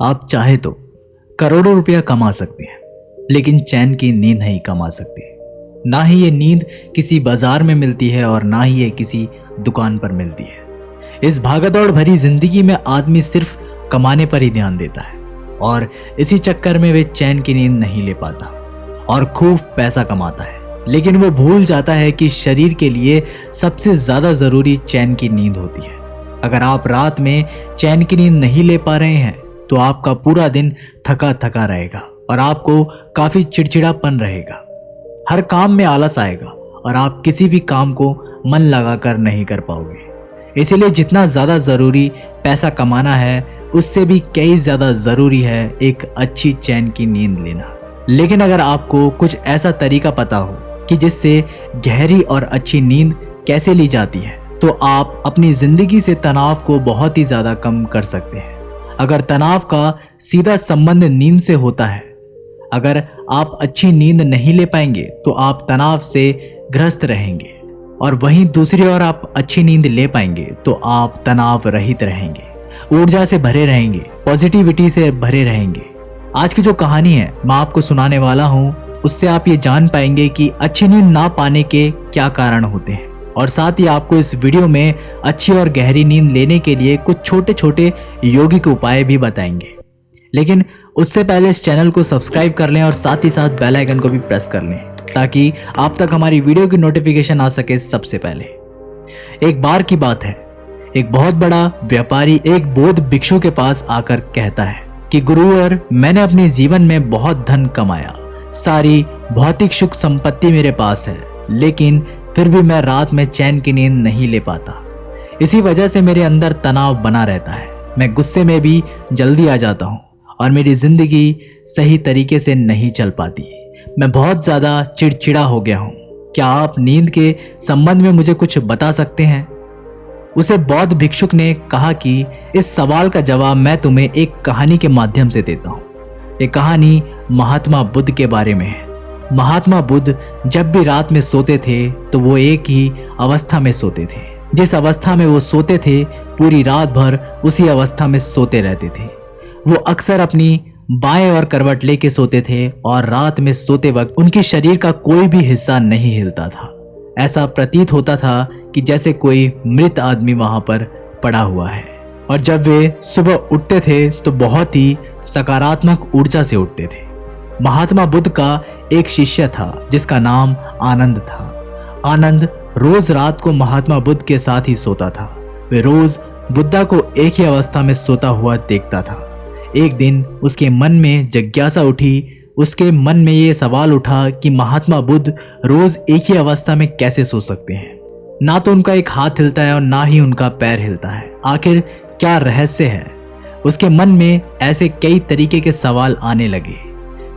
आप चाहे तो करोड़ों रुपया कमा सकते हैं, लेकिन चैन की नींद नहीं कमा सकते। ना ही ये नींद किसी बाजार में मिलती है और ना ही ये किसी दुकान पर मिलती है। इस भागदौड़ भरी जिंदगी में आदमी सिर्फ कमाने पर ही ध्यान देता है और इसी चक्कर में वे चैन की नींद नहीं ले पाता और खूब पैसा कमाता है, लेकिन वो भूल जाता है कि शरीर के लिए सबसे ज्यादा जरूरी चैन की नींद होती है। अगर आप रात में चैन की नींद नहीं ले पा रहे हैं तो आपका पूरा दिन थका थका रहेगा और आपको काफी चिड़चिड़ापन रहेगा। हर काम में आलस आएगा और आप किसी भी काम को मन लगाकर नहीं कर पाओगे। इसीलिए जितना ज्यादा जरूरी पैसा कमाना है, उससे भी कई ज्यादा जरूरी है एक अच्छी चैन की नींद लेना। लेकिन अगर आपको कुछ ऐसा तरीका पता हो कि जिससे गहरी और अच्छी नींद कैसे ली जाती है, तो आप अपनी जिंदगी से तनाव को बहुत ही ज्यादा कम कर सकते हैं। अगर तनाव का सीधा संबंध नींद से होता है, अगर आप अच्छी नींद नहीं ले पाएंगे तो आप तनाव से ग्रस्त रहेंगे, और वहीं दूसरी ओर आप अच्छी नींद ले पाएंगे तो आप तनाव रहित रहेंगे, ऊर्जा से भरे रहेंगे, पॉजिटिविटी से भरे रहेंगे। आज की जो कहानी है मैं आपको सुनाने वाला हूँ, उससे आप ये जान पाएंगे कि अच्छी नींद ना पाने के क्या कारण होते हैं, और साथ ही आपको इस वीडियो में अच्छी और गहरी नींद लेने के लिए कुछ छोटे छोटे यौगिक उपाय भी बताएंगे। लेकिन उससे पहले इस चैनल को सब्सक्राइब कर लें और साथ ही साथ बेल आइकन को भी प्रेस कर लें, ताकि आप तक हमारी वीडियो की नोटिफिकेशन आ सके सबसे पहले। एक बार की बात है, एक बहुत बड़ा व्यापारी एक बौद्ध भिक्षु के पास आकर कहता है कि गुरुवर, मैंने अपने जीवन में बहुत धन कमाया, सारी भौतिक सुख संपत्ति मेरे पास है, लेकिन फिर भी मैं रात में चैन की नींद नहीं ले पाता। इसी वजह से मेरे अंदर तनाव बना रहता है, मैं गुस्से में भी जल्दी आ जाता हूँ और मेरी जिंदगी सही तरीके से नहीं चल पाती। मैं बहुत ज्यादा चिड़चिड़ा हो गया हूँ। क्या आप नींद के संबंध में मुझे कुछ बता सकते हैं? उसे बौद्ध भिक्षुक ने कहा कि इस सवाल का जवाब मैं तुम्हें एक कहानी के माध्यम से देता हूँ। ये कहानी महात्मा बुद्ध के बारे में है। महात्मा बुद्ध जब भी रात में सोते थे तो वो एक ही अवस्था में सोते थे। जिस अवस्था में वो सोते थे, पूरी रात भर उसी अवस्था में सोते रहते थे। वो अक्सर अपनी बाएं ओर करवट लेके सोते थे और रात में सोते वक्त उनके शरीर का कोई भी हिस्सा नहीं हिलता था। ऐसा प्रतीत होता था कि जैसे कोई मृत आदमी वहां पर पड़ा हुआ है। और जब वे सुबह उठते थे तो बहुत ही सकारात्मक ऊर्जा से उठते थे। महात्मा बुद्ध का एक शिष्य था जिसका नाम आनंद था। आनंद रोज रात को महात्मा बुद्ध के साथ ही सोता था। वे रोज बुद्धा को एक ही अवस्था में सोता हुआ देखता था। एक दिन उसके मन में जिज्ञासा उठी। उसके मन में ये सवाल उठा कि महात्मा बुद्ध रोज एक ही अवस्था में कैसे सो सकते हैं? ना तो उनका एक हाथ हिलता है और ना ही उनका पैर हिलता है। आखिर क्या रहस्य है? उसके मन में ऐसे कई तरीके के सवाल आने लगे।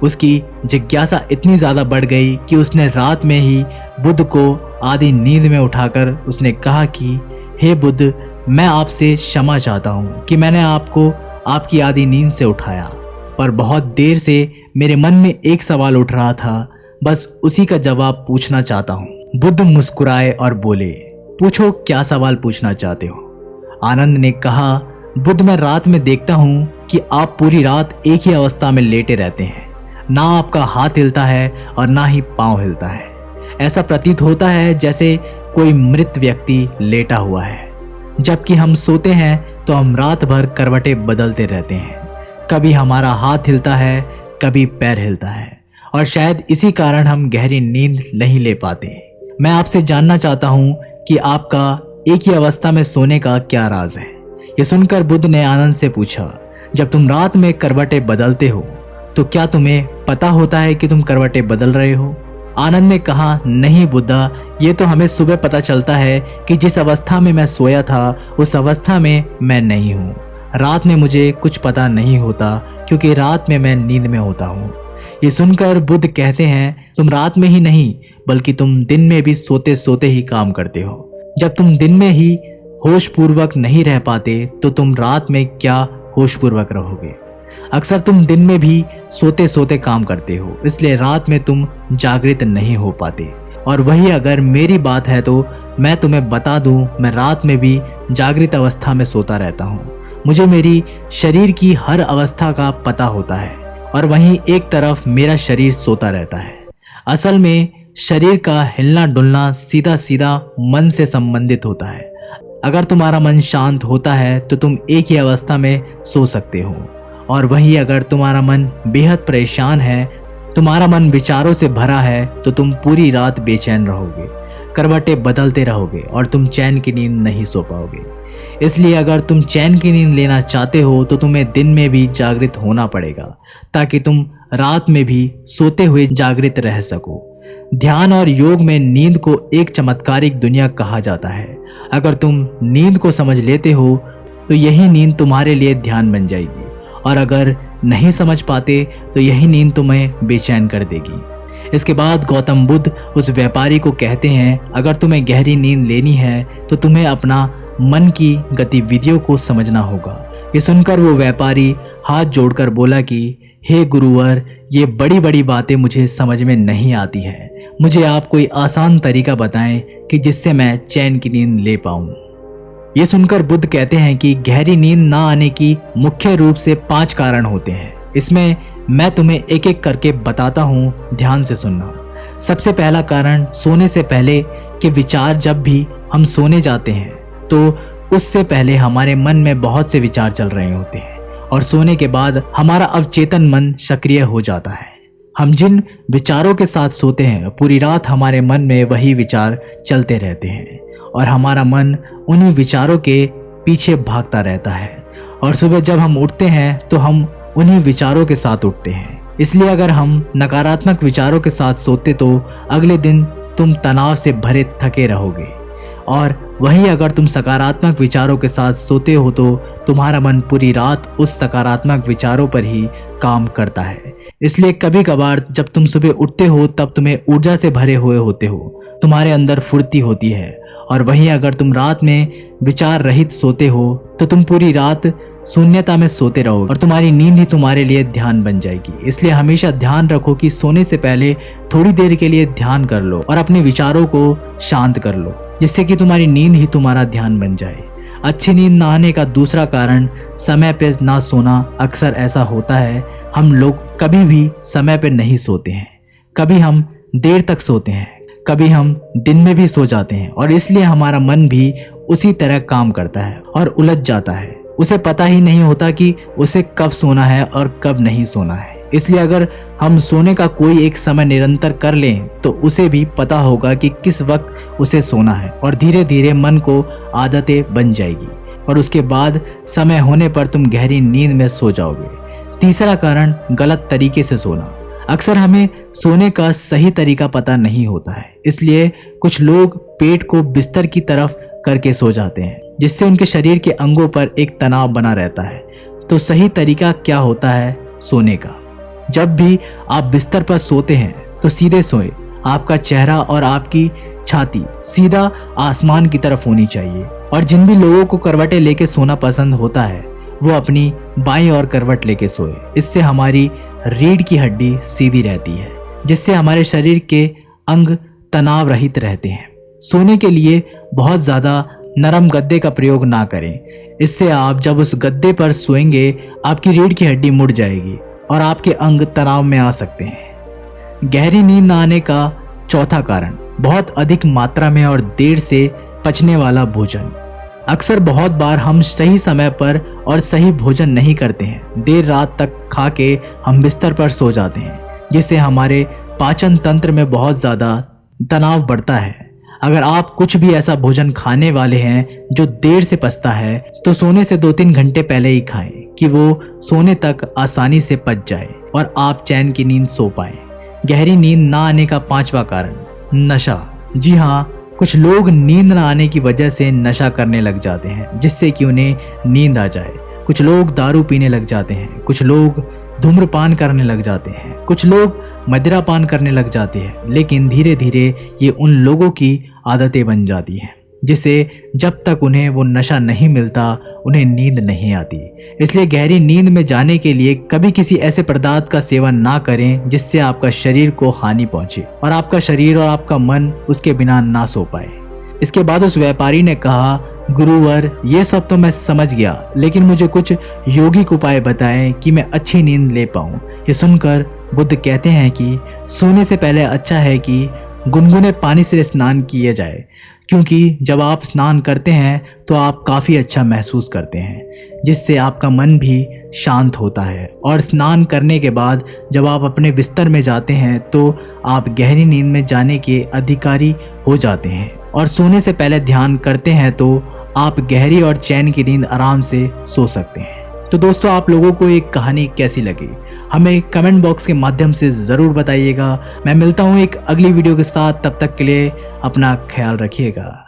उसकी जिज्ञासा इतनी ज्यादा बढ़ गई कि उसने रात में ही बुद्ध को आधी नींद में उठाकर उसने कहा कि हे बुद्ध, मैं आपसे क्षमा चाहता हूँ कि मैंने आपको आपकी आधी नींद से उठाया, पर बहुत देर से मेरे मन में एक सवाल उठ रहा था, बस उसी का जवाब पूछना चाहता हूँ। बुद्ध मुस्कुराए और बोले, पूछो क्या सवाल पूछना चाहते हो? आनंद ने कहा, बुद्ध, मैं रात में देखता हूँ कि आप पूरी रात एक ही अवस्था में लेटे रहते हैं। ना आपका हाथ हिलता है और ना ही पाँव हिलता है। ऐसा प्रतीत होता है जैसे कोई मृत व्यक्ति लेटा हुआ है। जबकि हम सोते हैं तो हम रात भर करवटें बदलते रहते हैं। कभी हमारा हाथ हिलता है, कभी पैर हिलता है, और शायद इसी कारण हम गहरी नींद नहीं ले पाते। मैं आपसे जानना चाहता हूँ कि आपका एक ही अवस्था में सोने का क्या राज है? ये सुनकर बुद्ध ने आनंद से पूछा, जब तुम रात में करवटें बदलते हो तो क्या तुम्हें पता होता है कि तुम करवटें बदल रहे हो? आनंद ने कहा, नहीं बुद्धा, ये तो हमें सुबह पता चलता है कि जिस अवस्था में मैं सोया था उस अवस्था में मैं नहीं हूँ। रात में मुझे कुछ पता नहीं होता क्योंकि रात में मैं नींद में होता हूँ। ये सुनकर बुद्ध कहते हैं, तुम रात में ही नहीं बल्कि तुम दिन में भी सोते सोते ही काम करते हो। जब तुम दिन में ही होश पूर्वक नहीं रह पाते तो तुम रात में क्या होश पूर्वक रहोगे? अक्सर तुम दिन में भी सोते सोते काम करते हो, इसलिए रात में तुम जागृत नहीं हो पाते। और वही अगर मेरी बात है तो मैं तुम्हें बता दूं, मैं रात में भी जागृत अवस्था में सोता रहता हूँ। मुझे मेरी शरीर की हर अवस्था का पता होता है और वहीं एक तरफ मेरा शरीर सोता रहता है। असल में शरीर का हिलना डुलना सीधा सीधा मन से संबंधित होता है। अगर तुम्हारा मन शांत होता है तो तुम एक ही अवस्था में सो सकते हो, और वहीं अगर तुम्हारा मन बेहद परेशान है, तुम्हारा मन विचारों से भरा है, तो तुम पूरी रात बेचैन रहोगे, करवटें बदलते रहोगे और तुम चैन की नींद नहीं सो पाओगे। इसलिए अगर तुम चैन की नींद लेना चाहते हो तो तुम्हें दिन में भी जागृत होना पड़ेगा, ताकि तुम रात में भी सोते हुए जागृत रह सको। ध्यान और योग में नींद को एक चमत्कारिक दुनिया कहा जाता है। अगर तुम नींद को समझ लेते हो तो यही नींद तुम्हारे लिए ध्यान बन जाएगी, और अगर नहीं समझ पाते तो यही नींद तुम्हें बेचैन कर देगी। इसके बाद गौतम बुद्ध उस व्यापारी को कहते हैं, अगर तुम्हें गहरी नींद लेनी है तो तुम्हें अपना मन की गतिविधियों को समझना होगा। ये सुनकर वो व्यापारी हाथ जोड़कर बोला कि हे गुरुवर, ये बड़ी बड़ी बातें मुझे समझ में नहीं आती है। मुझे आप कोई आसान तरीका बताएं कि जिससे मैं चैन की नींद ले पाऊं। ये सुनकर बुद्ध कहते हैं कि गहरी नींद ना आने की मुख्य रूप से 5 कारण होते हैं। इसमें मैं तुम्हें एक एक करके बताता हूँ, ध्यान से सुनना। सबसे पहला कारण सोने से पहले के विचार। जब भी हम सोने जाते हैं तो उससे पहले हमारे मन में बहुत से विचार चल रहे होते हैं, और सोने के बाद हमारा अवचेतन मन सक्रिय हो जाता है। हम जिन विचारों के साथ सोते हैं, पूरी रात हमारे मन में वही विचार चलते रहते हैं और हमारा मन उन्हीं विचारों के पीछे भागता रहता है, और सुबह जब हम उठते हैं तो हम उन्हीं विचारों के साथ उठते हैं। इसलिए अगर हम नकारात्मक विचारों के साथ सोते तो अगले दिन तुम तनाव से भरे थके रहोगे, और वहीं अगर तुम सकारात्मक विचारों के साथ सोते हो तो तुम्हारा मन पूरी रात उस सकारात्मक विचारों पर ही काम करता है। इसलिए कभी कभार जब तुम सुबह उठते हो तब तुम्हें ऊर्जा से भरे हुए होते हो, तुम्हारे अंदर फुर्ती होती है, और वहीं अगर तुम रात में विचार रहित सोते हो तो तुम पूरी रात शून्यता में सोते रहोगे और तुम्हारी नींद ही तुम्हारे लिए ध्यान बन जाएगी। इसलिए हमेशा ध्यान रखो कि सोने से पहले थोड़ी देर के लिए ध्यान कर लो और अपने विचारों को शांत कर लो, जिससे कि तुम्हारी नींद ही तुम्हारा ध्यान बन जाए। अच्छी नींद ना आने का दूसरा कारण समय पे ना सोना। अक्सर ऐसा होता है, हम लोग कभी भी समय पे नहीं सोते हैं, कभी हम देर तक सोते हैं, कभी हम दिन में भी सो जाते हैं, और इसलिए हमारा मन भी उसी तरह काम करता है और उलझ जाता है। उसे पता ही नहीं होता कि उसे कब सोना है और कब नहीं सोना है। इसलिए अगर हम सोने का कोई एक समय निरंतर कर लें तो उसे भी पता होगा कि किस वक्त उसे सोना है, और धीरे धीरे मन को आदतें बन जाएगी और उसके बाद समय होने पर तुम गहरी नींद में सो जाओगे। तीसरा कारण, गलत तरीके से सोना। अक्सर हमें सोने का सही तरीका पता नहीं होता है, इसलिए कुछ लोग पेट को बिस्तर की तरफ करके सो जाते हैं, जिससे उनके शरीर के अंगों पर एक तनाव बना रहता है। तो सही तरीका क्या होता है सोने का? जब भी आप बिस्तर पर सोते हैं तो सीधे सोएं। आपका चेहरा और आपकी छाती सीधा आसमान की तरफ होनी चाहिए, और जिन भी लोगों को करवटें लेके सोना पसंद होता है वो अपनी बाईं ओर करवट लेके सोए। इससे हमारी रीढ़ की हड्डी सीधी रहती है, जिससे हमारे शरीर के अंग तनाव रहित रहते हैं। सोने के लिए बहुत ज़्यादा नरम गद्दे का प्रयोग ना करें। इससे आप जब उस गद्दे पर सोएंगे आपकी रीढ़ की हड्डी मुड़ जाएगी और आपके अंग तनाव में आ सकते हैं। गहरी नींद न आने का चौथा कारण, बहुत अधिक मात्रा में और देर से पचने वाला भोजन। अक्सर बहुत बार हम सही समय पर और सही भोजन नहीं करते हैं। देर रात तक खा के हम बिस्तर पर सो जाते हैं, जिससे हमारे पाचन तंत्र में बहुत ज़्यादा तनाव बढ़ता है। अगर आप कुछ भी ऐसा भोजन खाने वाले हैं जो देर से पचता है तो सोने से 2-3 घंटे पहले ही खाएं कि वो सोने तक आसानी से पच जाए और आप चैन की नींद सो पाएं। गहरी नींद ना आने का 5वां कारण, नशा। जी हाँ, कुछ लोग नींद न आने की वजह से नशा करने लग जाते हैं, जिससे कि उन्हें नींद आ जाए। कुछ लोग दारू पीने लग जाते हैं, कुछ लोग धूम्रपान करने लग जाते हैं, कुछ लोग मदिरा पान करने लग जाते हैं। लेकिन धीरे धीरे ये उन लोगों की आदतें बन जाती हैं, जिससे जब तक उन्हें वो नशा नहीं मिलता उन्हें नींद नहीं आती। इसलिए गहरी नींद में जाने के लिए कभी किसी ऐसे पदार्थ का सेवन ना करें जिससे आपका शरीर को हानि पहुंचे और आपका शरीर और आपका मन उसके बिना ना सो पाए। इसके बाद उस व्यापारी ने कहा, गुरुवर ये सब तो मैं समझ गया, लेकिन मुझे कुछ यौगिक उपाय बताएं कि मैं अच्छी नींद ले पाऊं। ये सुनकर बुद्ध कहते हैं कि सोने से पहले अच्छा है कि गुनगुने पानी से स्नान किया जाए, क्योंकि जब आप स्नान करते हैं तो आप काफ़ी अच्छा महसूस करते हैं, जिससे आपका मन भी शांत होता है। और स्नान करने के बाद जब आप अपने बिस्तर में जाते हैं तो आप गहरी नींद में जाने के अधिकारी हो जाते हैं। और सोने से पहले ध्यान करते हैं तो आप गहरी और चैन की नींद आराम से सो सकते हैं। तो दोस्तों, आप लोगों को एक कहानी कैसी लगी हमें कमेंट बॉक्स के माध्यम से ज़रूर बताइएगा। मैं मिलता हूँ एक अगली वीडियो के साथ, तब तक के लिए अपना ख्याल रखिएगा।